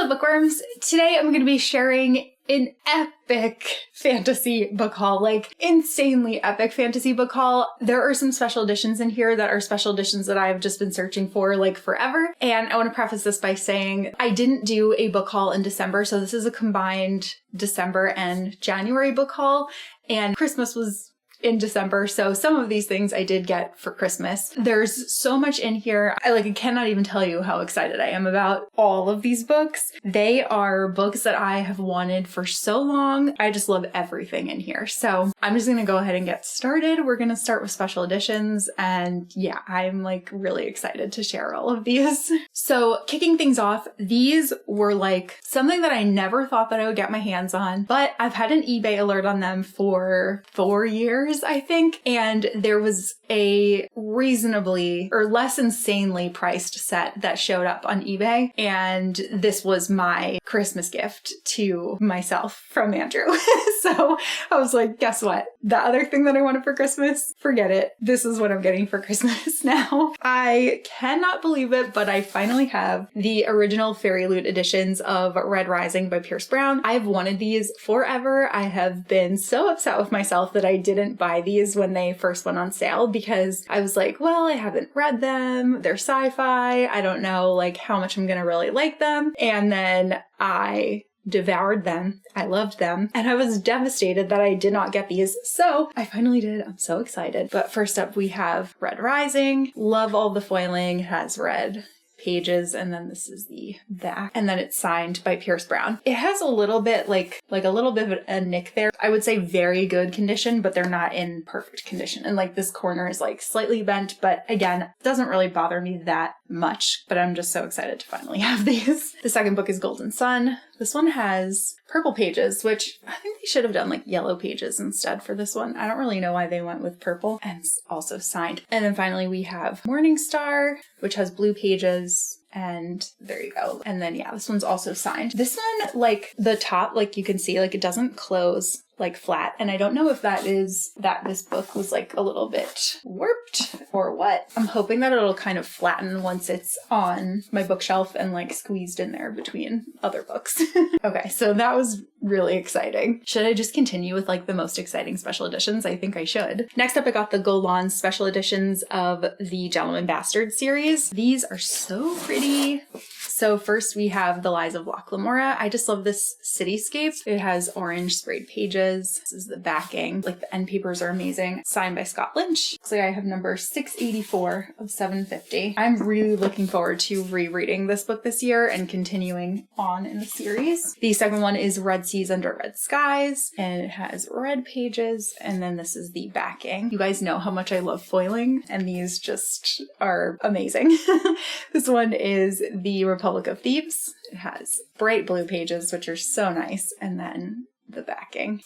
Hello bookworms! Today I'm going to be sharing an epic fantasy book haul, like insanely epic fantasy book haul. There are some special editions in here that are special editions that I've just been searching for like forever. And I want to preface this by saying I didn't do a book haul in December, so this is a combined December and January book haul, and Christmas was in December, so some of these things I did get for Christmas. There's so much in here. I cannot even tell you how excited I am about all of these books. They are books that I have wanted for so long. I just love everything in here. So I'm just gonna go ahead and get started. We're gonna start with special editions, and yeah, I'm like really excited to share all of these. So kicking things off, these were like something that I never thought that I would get my hands on, but I've had an eBay alert on them for 4 years, I think, and there was a reasonably or less insanely priced set that showed up on eBay, and this was my Christmas gift to myself from Andrew. So I was like, guess what? The other thing that I wanted for Christmas, forget it. This is what I'm getting for Christmas now. I cannot believe it, but I finally have the original Fairy Loot editions of Red Rising by Pierce Brown. I've wanted these forever. I have been so upset with myself that I didn't buy these when they first went on sale, because I was like, well, I haven't read them. They're sci-fi. I don't know like how much I'm gonna really like them. And then I devoured them. I loved them. And I was devastated that I did not get these. So I finally did. I'm so excited. But first up, we have Red Rising. Love all the foiling. It has red pages, and then this is the back, and then it's signed by Pierce Brown. It has a little bit like a little bit of a nick there. I would say very good condition, but they're not in perfect condition. And like this corner is like slightly bent, but again, doesn't really bother me that much, but I'm just so excited to finally have these. The second book is Golden Sun. This one has purple pages, which I think they should have done like yellow pages instead for this one. I don't really know why they went with purple, and it's also signed. And then finally we have Morning Star, which has blue pages. And there you go. And then yeah, this one's also signed. This one, like the top, like you can see, like it doesn't close like flat. And I don't know if that is that this book was like a little bit warped or what. I'm hoping that it'll kind of flatten once it's on my bookshelf and like squeezed in there between other books. Okay, so that was really exciting. Should I just continue with like the most exciting special editions? I think I should. Next up, I got the Golan special editions of the Gentleman Bastard series. These are so pretty. So first we have The Lies of Locke Lamora. I just love this cityscape. It has orange sprayed pages. This is the backing. Like the end papers are amazing. Signed by Scott Lynch. Looks like I have number 684 of 750. I'm really looking forward to rereading this book this year and continuing on in the series. The second one is Red Seas Under Red Skies, and it has red pages, and then this is the backing. You guys know how much I love foiling, and these just are amazing. This one is The Republic of Thieves. It has bright blue pages, which are so nice, and then the backing.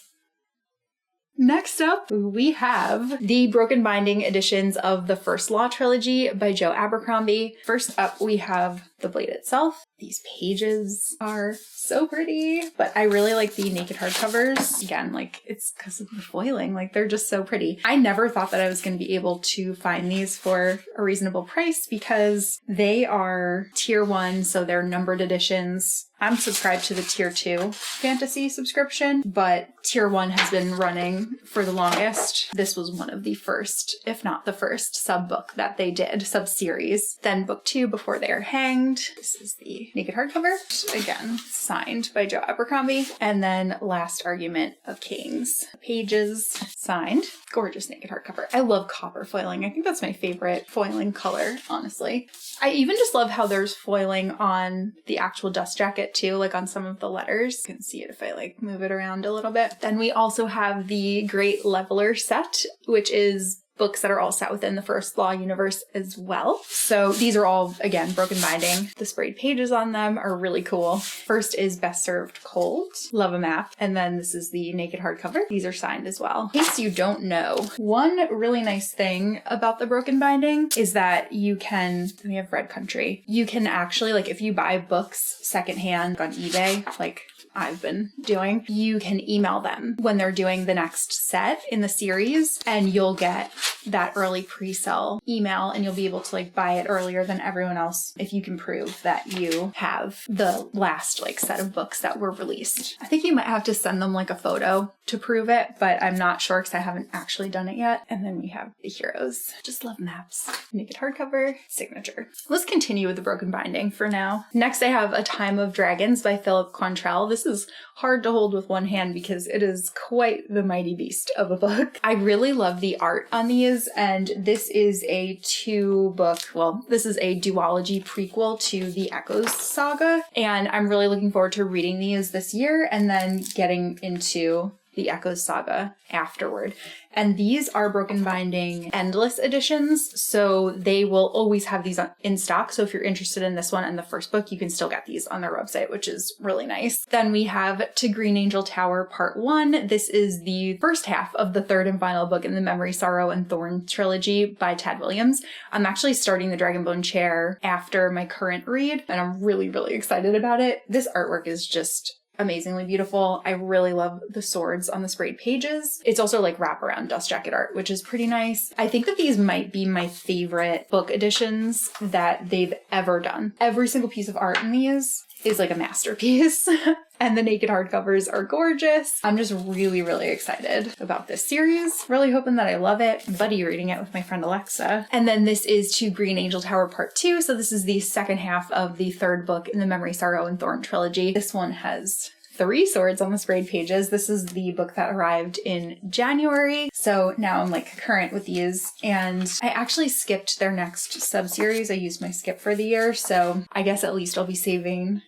Next up, we have the Broken Binding editions of the First Law trilogy by Joe Abercrombie. First up, we have the blade itself. These pages are so pretty, but I really like the naked hardcovers. Again, like it's because of the foiling, like they're just so pretty. I never thought that I was going to be able to find these for a reasonable price because they are tier 1, so they're numbered editions. I'm subscribed to the tier 2 fantasy subscription, but tier 1 has been running for the longest. This was one of the first, if not the first, sub-book that they did, sub-series. Then book 2 Before They Are Hanged. This is the naked hardcover, again, signed by Joe Abercrombie. And then Last Argument of Kings. Pages, signed. Gorgeous naked hardcover. I love copper foiling. I think that's my favorite foiling color, honestly. I even just love how there's foiling on the actual dust jacket too, like on some of the letters. You can see it if I like move it around a little bit. Then we also have the Great Leveler set, which is books that are all set within the First Law universe as well. So these are all, again, broken binding. The sprayed pages on them are really cool. First is Best Served Cold, Love a Map, and then this is the naked hardcover. These are signed as well. In case you don't know, one really nice thing about the broken binding is that you can, we have Red Country, you can actually, like if you buy books secondhand on eBay, like I've been doing, you can email them when they're doing the next set in the series, and you'll get that early pre-sale email, and you'll be able to like buy it earlier than everyone else if you can prove that you have the last like set of books that were released. I think you might have to send them like a photo to prove it, but I'm not sure because I haven't actually done it yet. And then we have the heroes. Just love maps. Naked hardcover, signature. Let's continue with the broken binding for now. Next I have A Time of Dragons by Philip Quantrell. This is hard to hold with one hand because it is quite the mighty beast of a book. I really love the art on these, and this is a this is a duology prequel to the Echoes saga, and I'm really looking forward to reading these this year and then getting into the Echoes saga afterward. And these are broken binding endless editions, so they will always have these in stock. So if you're interested in this one and the first book, you can still get these on their website, which is really nice. Then we have To Green Angel Tower Part 1. This is the first half of the third and final book in the Memory, Sorrow, and Thorn trilogy by Tad Williams. I'm actually starting the Dragonbone Chair after my current read, and I'm really, really excited about it. This artwork is just amazingly beautiful. I really love the swords on the sprayed pages. It's also like wraparound dust jacket art, which is pretty nice. I think that these might be my favorite book editions that they've ever done. Every single piece of art in these is like a masterpiece. And the naked hardcovers are gorgeous. I'm just really, really excited about this series. Really hoping that I love it. Buddy reading it with my friend Alexa. And then this is To Green Angel Tower Part 2. So this is the second half of the third book in the Memory, Sorrow, and Thorn trilogy. This one has 3 swords on the sprayed pages. This is the book that arrived in January. So now I'm like current with these, and I actually skipped their next sub-series. I used my skip for the year. So I guess at least I'll be saving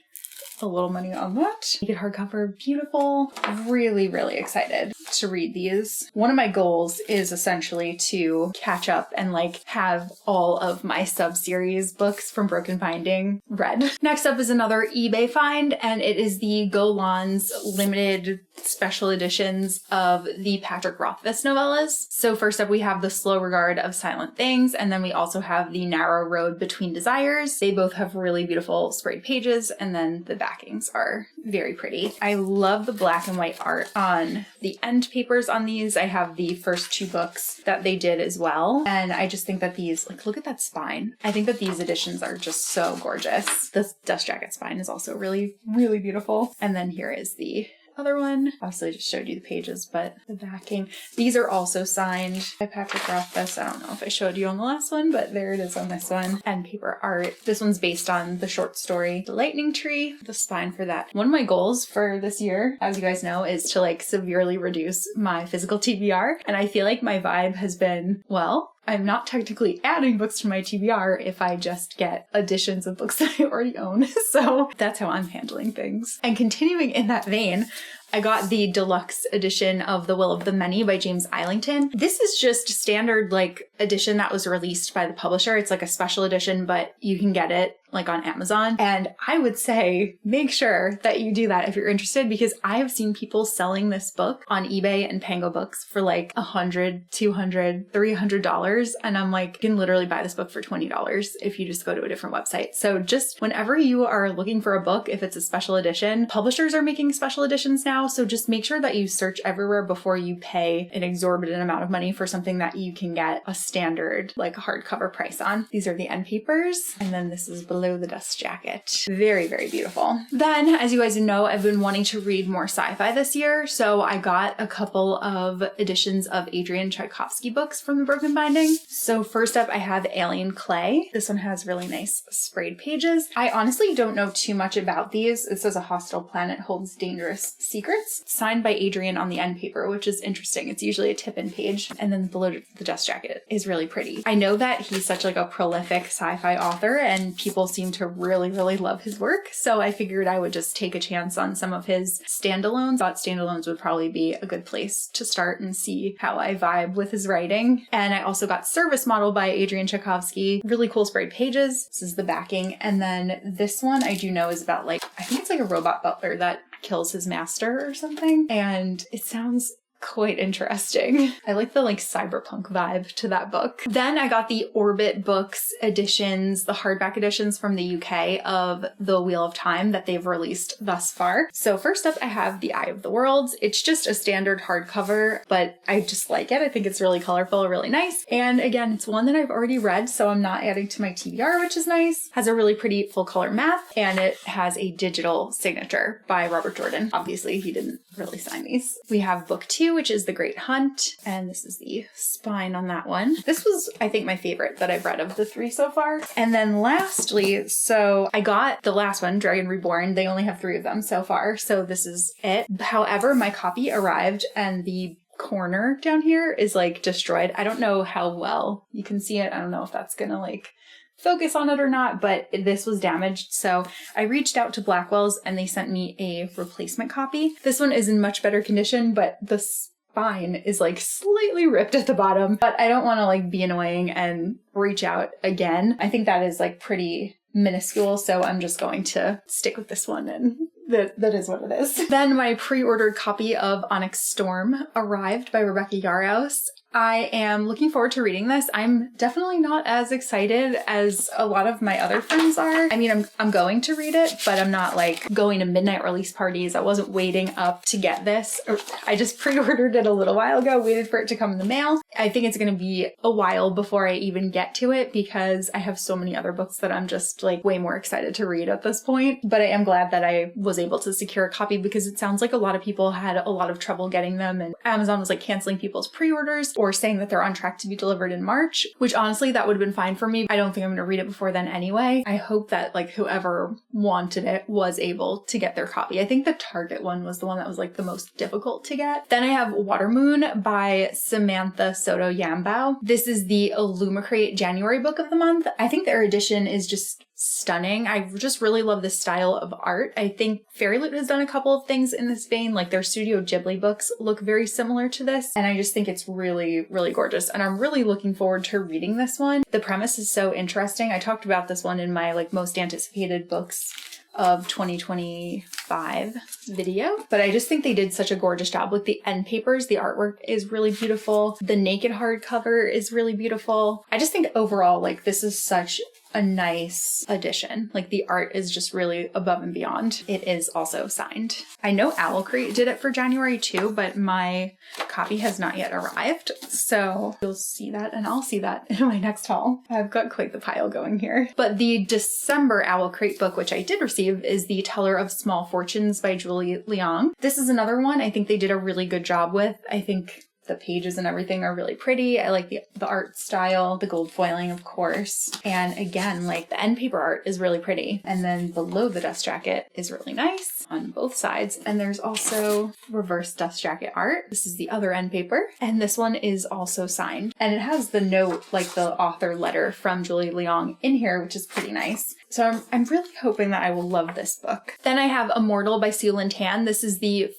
a little money on that. Naked hardcover, beautiful. Really, really excited to read these. One of my goals is essentially to catch up and like have all of my sub-series books from Broken Binding read. Next up is another eBay find, and it is the Golan's limited special editions of the Patrick Rothfuss novellas. So first up we have The Slow Regard of Silent Things, and then we also have The Narrow Road Between Desires. They both have really beautiful sprayed pages, and then the backings are very pretty. I love the black and white art on the end papers on these. I have the first 2 books that they did as well, and I just think that these, like, look at that spine. I think that these editions are just so gorgeous. The dust jacket spine is also really, really beautiful. And then here is the other one. Obviously I just showed you the pages, but the backing. These are also signed by Patrick Rothfuss. I don't know if I showed you on the last one, but there it is on this one. And paper art. This one's based on the short story The Lightning Tree. The spine for that. One of my goals for this year, as you guys know, is to like severely reduce my physical TBR. And I feel like my vibe has been, well, I'm not technically adding books to my TBR if I just get editions of books that I already own. So that's how I'm handling things. And continuing in that vein, I got the deluxe edition of The Will of the Many by James Islington. This is just a standard like edition that was released by the publisher. It's like a special edition, but you can get it like on Amazon. And I would say make sure that you do that if you're interested, because I have seen people selling this book on eBay and Pango Books for like $100, $200, $300. And I'm like, you can literally buy this book for $20 if you just go to a different website. So just whenever you are looking for a book, if it's a special edition, publishers are making special editions now. So just make sure that you search everywhere before you pay an exorbitant amount of money for something that you can get a standard like hardcover price on. These are the end papers. And then this is below the dust jacket. Very, very beautiful. Then, as you guys know, I've been wanting to read more sci-fi this year. So I got a couple of editions of Adrian Tchaikovsky books from the Broken Binding. So first up, I have Alien Clay. This one has really nice sprayed pages. I honestly don't know too much about these. It says a hostile planet holds dangerous secrets. Signed by Adrian on the end paper, which is interesting. It's usually a tip-in page. And then below the dust jacket is really pretty. I know that he's such like a prolific sci-fi author, and people seem to really, really love his work. So I figured I would just take a chance on some of his standalones. Thought standalones would probably be a good place to start and see how I vibe with his writing. And I also got Service Model by Adrian Tchaikovsky. Really cool sprayed pages. This is the backing. And then this one I do know is about like, I think it's like a robot butler that kills his master or something. And it sounds quite interesting. I like the like cyberpunk vibe to that book. Then I got the Orbit Books editions, the hardback editions from the UK of The Wheel of Time that they've released thus far. So first up, I have The Eye of the Worlds. It's just a standard hardcover, but I just like it. I think it's really colorful, really nice. And again, it's one that I've already read, so I'm not adding to my TBR, which is nice. Has a really pretty full color map, and it has a digital signature by Robert Jordan. Obviously, he didn't really sign these. We have book 2, which is The Great Hunt, and this is the spine on that one. This was, I think, my favorite that I've read of the 3 so far. And then lastly, so I got the last one, Dragon Reborn. They only have 3 of them so far, so this is it. However, my copy arrived and the corner down here is like destroyed. I don't know how well you can see it. I don't know if that's gonna like focus on it or not, but this was damaged. So I reached out to Blackwell's and they sent me a replacement copy. This one is in much better condition, but the spine is like slightly ripped at the bottom, but I don't want to like be annoying and reach out again. I think that is like pretty minuscule, so I'm just going to stick with this one, and that is what it is. Then my pre-ordered copy of Onyx Storm arrived by Rebecca Yarhouse. I am looking forward to reading this. I'm definitely not as excited as a lot of my other friends are. I mean, I'm going to read it, but I'm not like going to midnight release parties. I wasn't waiting up to get this. I just pre-ordered it a little while ago, waited for it to come in the mail. I think it's going to be a while before I even get to it because I have so many other books that I'm just like way more excited to read at this point. But I am glad that I was able to secure a copy because it sounds like a lot of people had a lot of trouble getting them, and Amazon was like canceling people's pre-orders or saying that they're on track to be delivered in March, which honestly, that would have been fine for me. I don't think I'm going to read it before then anyway. I hope that like whoever wanted it was able to get their copy. I think the Target one was the one that was like the most difficult to get. Then I have Watermoon by Samantha Soto Yambao. This is the Illumicrate January book of the month. I think their edition is just stunning. I just really love this style of art. I think Fairy Loot has done a couple of things in this vein, like their Studio Ghibli books look very similar to this, and I just think it's really, really gorgeous, and I'm really looking forward to reading this one. The premise is so interesting. I talked about this one in my like most anticipated books of 2025 video, but I just think they did such a gorgeous job with the end papers. The artwork is really beautiful. The naked hardcover is really beautiful. I just think overall, like, this is such a nice addition. Like, the art is just really above and beyond. It is also signed. I know Owl Crate did it for January too, but my copy has not yet arrived. So you'll see that, and I'll see that in my next haul. I've got quite the pile going here. But the December Owl Crate book, which I did receive, is The Teller of Small Fortunes by Julie Liang. This is another one I think they did a really good job with. I think the pages and everything are really pretty. I like the art style, the gold foiling, of course. And again, like, the end paper art is really pretty. And then below the dust jacket is really nice on both sides. And there's also reverse dust jacket art. This is the other end paper. And this one is also signed. And it has the note, like the author letter from Julie Liang in here, which is pretty nice. So I'm really hoping that I will love this book. Then I have Immortal by Sue Lin Tan. This is the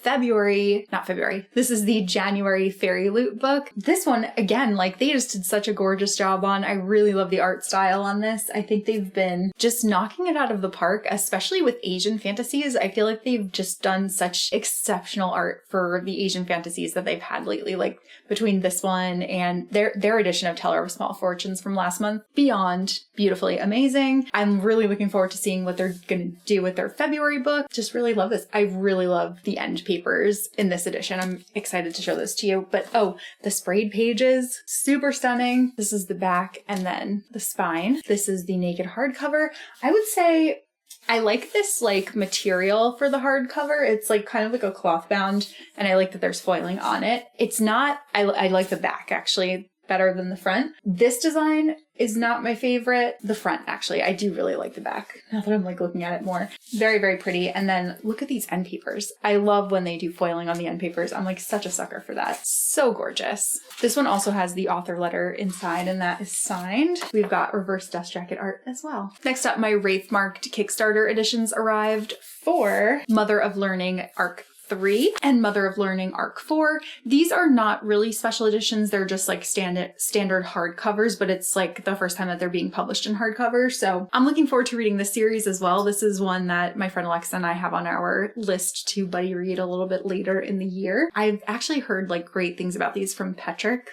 this is the January Fairy Loot book. This one, again, like, they just did such a gorgeous job on. I really love the art style on this. I think they've been just knocking it out of the park, especially with Asian fantasies. I feel like they've just done such exceptional art for the Asian fantasies that they've had lately, like between this one and their edition of Teller of Small Fortunes from last month. Beyond beautifully amazing. I'm really looking forward to seeing what they're going to do with their February book. Just really love this. I really love the end papers in this edition. I'm excited to show this to you. But oh, the sprayed pages, super stunning. This is the back and then the spine. This is the naked hardcover. I would say I like this like material for the hardcover. It's like kind of like a cloth bound, and I like that there's foiling on it. It's not, I like the back actually better than the front. This design is not my favorite. The front, actually, I do really like the back now that I'm like looking at it more. Very, very pretty. And then look at these end papers. I love when they do foiling on the end papers. I'm like such a sucker for that. So gorgeous. This one also has the author letter inside, and that is signed. We've got reverse dust jacket art as well. Next up, my Wraith marked Kickstarter editions arrived for Mother of Learning Arc 3 and Mother of Learning Arc 4. These are not really special editions. They're just like standard hardcovers, but it's like the first time that they're being published in hardcover. So I'm looking forward to reading this series as well. This is one that my friend Alexa and I have on our list to buddy read a little bit later in the year. I've actually heard like great things about these from Patrick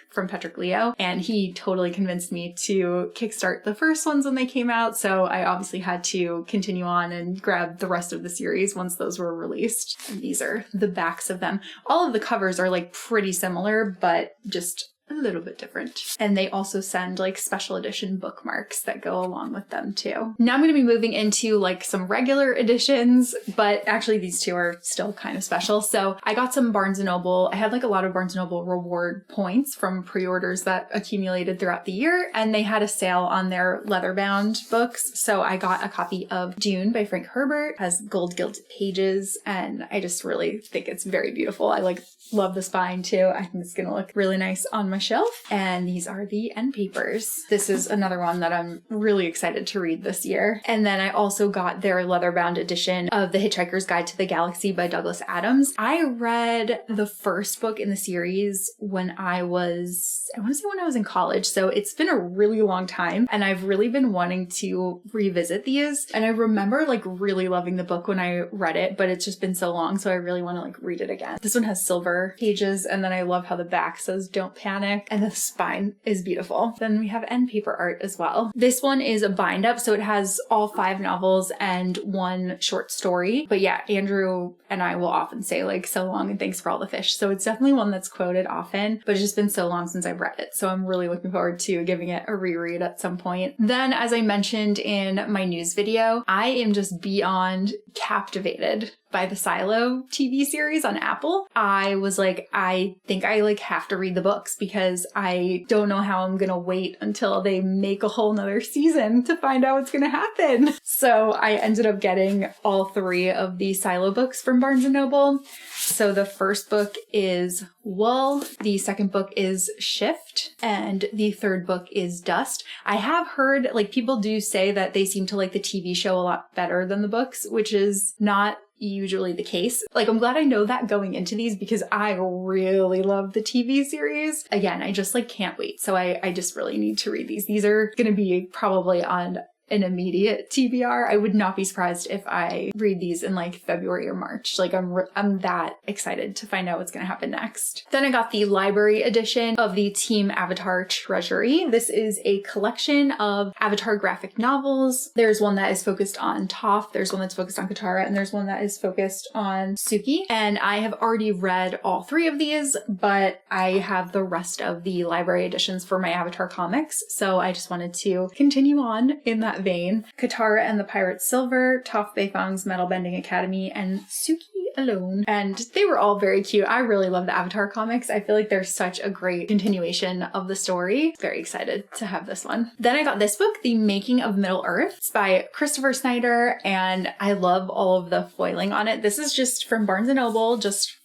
Leo, and he totally convinced me to kickstart the first ones when they came out. So I obviously had to continue on and grab the rest of the series once those were released. And these are the backs of them. All of the covers are like pretty similar, but just a little bit different. And they also send like special edition bookmarks that go along with them too. Now I'm going to be moving into like some regular editions, but actually these two are still kind of special. So I got some Barnes & Noble. I had like a lot of Barnes & Noble reward points from pre-orders that accumulated throughout the year, and they had a sale on their leather-bound books. So I got a copy of Dune by Frank Herbert. It has gold gilded pages, and I just really think it's very beautiful. I like love the spine too. I think it's going to look really nice on my shelf. And these are the end papers. This is another one that I'm really excited to read this year. And then I also got their leather-bound edition of The Hitchhiker's Guide to the Galaxy by Douglas Adams. I read the first book in the series when I want to say when I was in college. So it's been a really long time, and I've really been wanting to revisit these. And I remember like really loving the book when I read it, but it's just been so long. So I really want to like read it again. This one has silver pages, and then I love how the back says "Don't Panic," and the spine is beautiful. Then we have end paper art as well. This one is a bind up, so it has all 5 novels and 1 short story. But yeah, Andrew and I will often say like "so long and thanks for all the fish." So it's definitely one that's quoted often, but it's just been so long since I've read it. So I'm really looking forward to giving it a reread at some point. Then, as I mentioned in my news video, I am just beyond captivated by the Silo TV series on Apple. I was like, I think I like have to read the books because I don't know how I'm gonna wait until they make a whole nother season to find out what's gonna happen. So I ended up getting all 3 of the Silo books from Barnes & Noble. So the first book is Wool, the second book is Shift, and the third book is Dust. I have heard like people do say that they seem to like the TV show a lot better than the books, which is not usually the case. Like, I'm glad I know that going into these because I really love the TV series. Again, I just like can't wait. So I just really need to read these. These are going to be probably on an immediate TBR. I would not be surprised if I read these in like February or March. Like I'm that excited to find out what's going to happen next. Then I got the library edition of the Team Avatar Treasury. This is a collection of Avatar graphic novels. There's one that is focused on Toph, there's one that's focused on Katara, and there's one that is focused on Suki. And I have already read all 3 of these, but I have the rest of the library editions for my Avatar comics. So I just wanted to continue on in that vein. Katara and the Pirate Silver, Toph Beifong's Metal Bending Academy, and Suki Alone. And they were all very cute. I really love the Avatar comics. I feel like they're such a great continuation of the story. Very excited to have this one. Then I got this book, The Making of Middle-earth. It's by Christopher Snyder, and I love all of the foiling on it. This is just from Barnes & Noble, just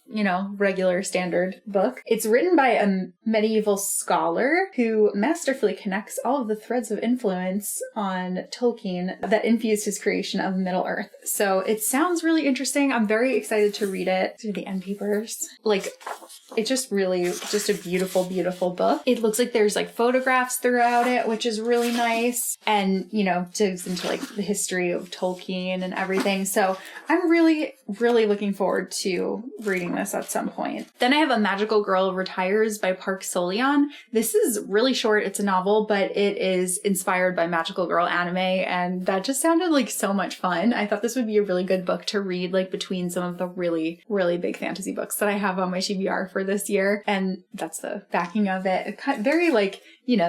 regular standard book. It's written by a medieval scholar who masterfully connects all of the threads of influence on Tolkien that infused his creation of Middle-earth. So it sounds really interesting. I'm very excited to read it. Through the end papers. Like, it's just really just a beautiful, beautiful book. It looks like there's like photographs throughout it, which is really nice. And, digs into like the history of Tolkien and everything. So I'm really, really looking forward to reading this at some point. Then I have A Magical Girl Retires by Park Soleon. This is really short. It's a novel, but it is inspired by Magical Girl anime. And that just sounded like so much fun. I thought this would be a really good book to read like between some of the really, really big fantasy books that I have on my TBR for this year. And that's the backing of it. Very like,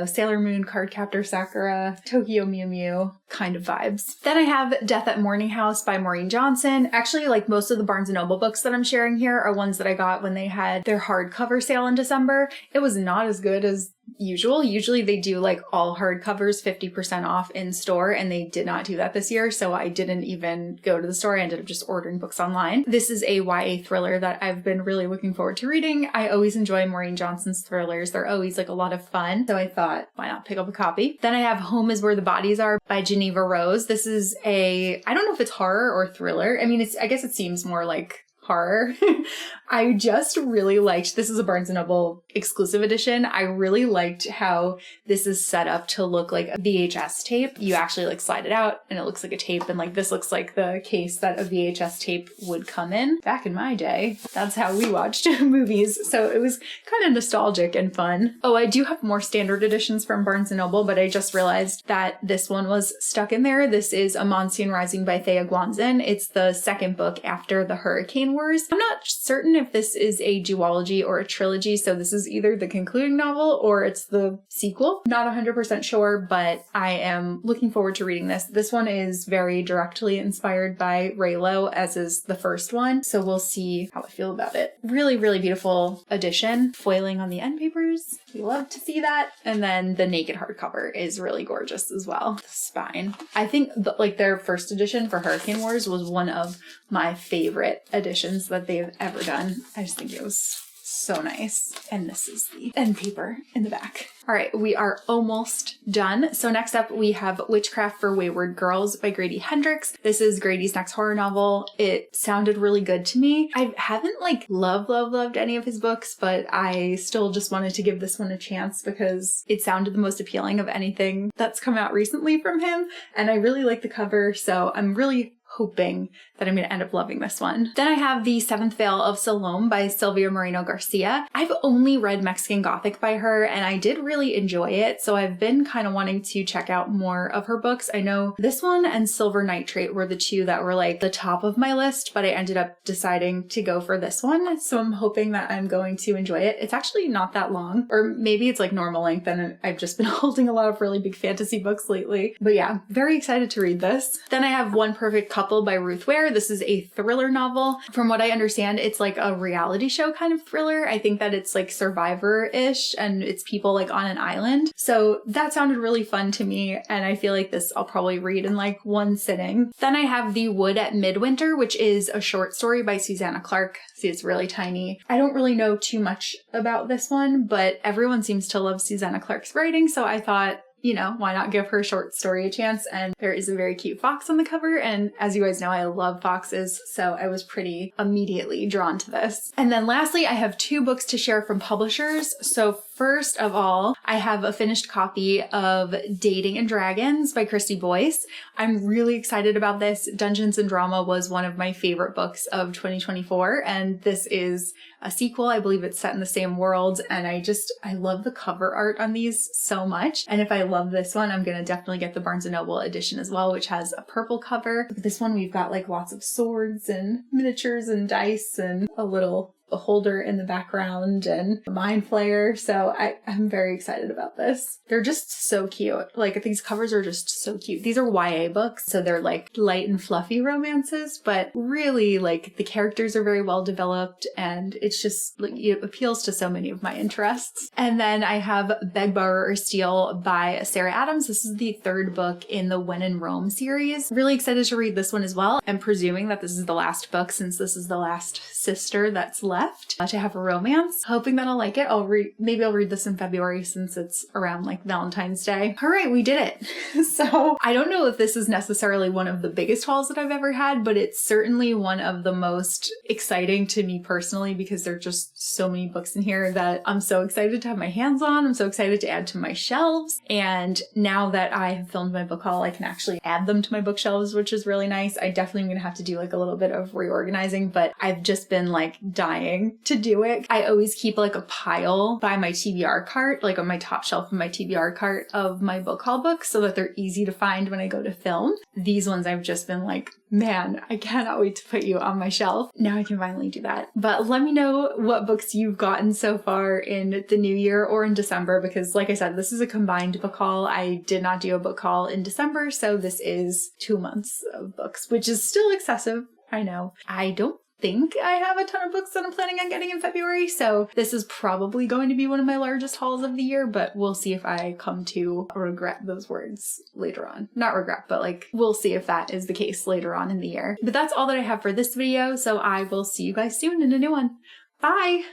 Sailor Moon, Cardcaptor Sakura, Tokyo Mew Mew kind of vibes. Then I have Death at Morning House by Maureen Johnson. Actually, like most of the Barnes & Noble books that I'm sharing here are ones that I got when they had their hardcover sale in December. It was not as good as usual. Usually they do like all hardcovers 50% off in store, and they did not do that this year. So I didn't even go to the store. I ended up just ordering books online. This is a YA thriller that I've been really looking forward to reading. I always enjoy Maureen Johnson's thrillers. They're always like a lot of fun. So I thought, why not pick up a copy? Then I have Home is Where the Bodies Are by Geneva Rose. This is I don't know if it's horror or thriller. I mean, I guess it seems more like horror. I just really liked, this is a Barnes & Noble exclusive edition. I really liked how this is set up to look like a VHS tape. You actually like slide it out and it looks like a tape, and like this looks like the case that a VHS tape would come in. Back in my day, that's how we watched movies. So it was kind of nostalgic and fun. Oh, I do have more standard editions from Barnes & Noble, but I just realized that this one was stuck in there. This is A Monsoon Rising by Thea Guanzin. It's the second book after the Hurricane Wars. I'm not certain if this is a duology or a trilogy, so this is either the concluding novel or it's the sequel. Not 100% sure, but I am looking forward to reading this. This one is very directly inspired by Raylo, as is the first one, so we'll see how I feel about it. Really, really beautiful edition. Foiling on the end papers. We love to see that. And then the naked hardcover is really gorgeous as well. The spine. I think like their first edition for Hurricane Wars was one of my favorite editions that they've ever done. I just think it was so nice. And this is the end paper in the back. All right, we are almost done. So next up we have Witchcraft for Wayward Girls by Grady Hendrix. This is Grady's next horror novel. It sounded really good to me. I haven't like loved any of his books, but I still just wanted to give this one a chance because it sounded the most appealing of anything that's come out recently from him. And I really like the cover, so I'm really hoping that I'm going to end up loving this one. Then I have The Seventh Veil of Salome by Silvia Moreno Garcia. I've only read Mexican Gothic by her and I did really enjoy it, so I've been kind of wanting to check out more of her books. I know this one and Silver Nitrate were the two that were like the top of my list, but I ended up deciding to go for this one, so I'm hoping that I'm going to enjoy it. It's actually not that long, or maybe it's like normal length and I've just been holding a lot of really big fantasy books lately. But yeah, very excited to read this. Then I have One Perfect Couple by Ruth Ware. This is a thriller novel. From what I understand, it's like a reality show kind of thriller. I think that it's like Survivor-ish and it's people like on an island. So that sounded really fun to me, and I feel like this I'll probably read in like one sitting. Then I have The Wood at Midwinter, which is a short story by Susanna Clark. See, it's really tiny. I don't really know too much about this one, but everyone seems to love Susanna Clark's writing, so I thought, you know, why not give her short story a chance? And there is a very cute fox on the cover. And as you guys know, I love foxes. So I was pretty immediately drawn to this. And then lastly, I have two books to share from publishers. So first of all, I have a finished copy of Dating and Dragons by Christy Boyce. I'm really excited about this. Dungeons and Drama was one of my favorite books of 2024. And this is a sequel. I believe it's set in the same world. And I love the cover art on these so much. And if I love this one, I'm going to definitely get the Barnes & Noble edition as well, which has a purple cover. But this one, we've got like lots of swords and miniatures and dice and a little holder in the background and a mind flayer. So I'm very excited about this. They're just so cute. Like these covers are just so cute. These are YA books, so they're like light and fluffy romances, but really like the characters are very well developed and it's just like it appeals to so many of my interests. And then I have Beg, Borrow, or Steal by Sarah Adams. This is the third book in the When in Rome series. Really excited to read this one as well. I'm presuming that this is the last book since this is the last sister that's left to have a romance. Hoping that I'll like it. Maybe I'll read this in February since it's around like Valentine's Day. All right, we did it. So I don't know if this is necessarily one of the biggest hauls that I've ever had, but it's certainly one of the most exciting to me personally because there are just so many books in here that I'm so excited to have my hands on. I'm so excited to add to my shelves. And now that I have filmed my book haul, I can actually add them to my bookshelves, which is really nice. I definitely am going to have to do like a little bit of reorganizing, but I've just been like dying to do it. I always keep like a pile by my TBR cart, like on my top shelf of my TBR cart of my book haul books so that they're easy to find when I go to film. These ones I've just been like, man, I cannot wait to put you on my shelf. Now I can finally do that. But let me know what books you've gotten so far in the new year or in December, because like I said, this is a combined book haul. I did not do a book haul in December, so this is 2 months of books, which is still excessive. I know. I don't think I have a ton of books that I'm planning on getting in February, so this is probably going to be one of my largest hauls of the year, but we'll see if I come to regret those words later on. Not regret, but like we'll see if that is the case later on in the year. But that's all that I have for this video, so I will see you guys soon in a new one. Bye!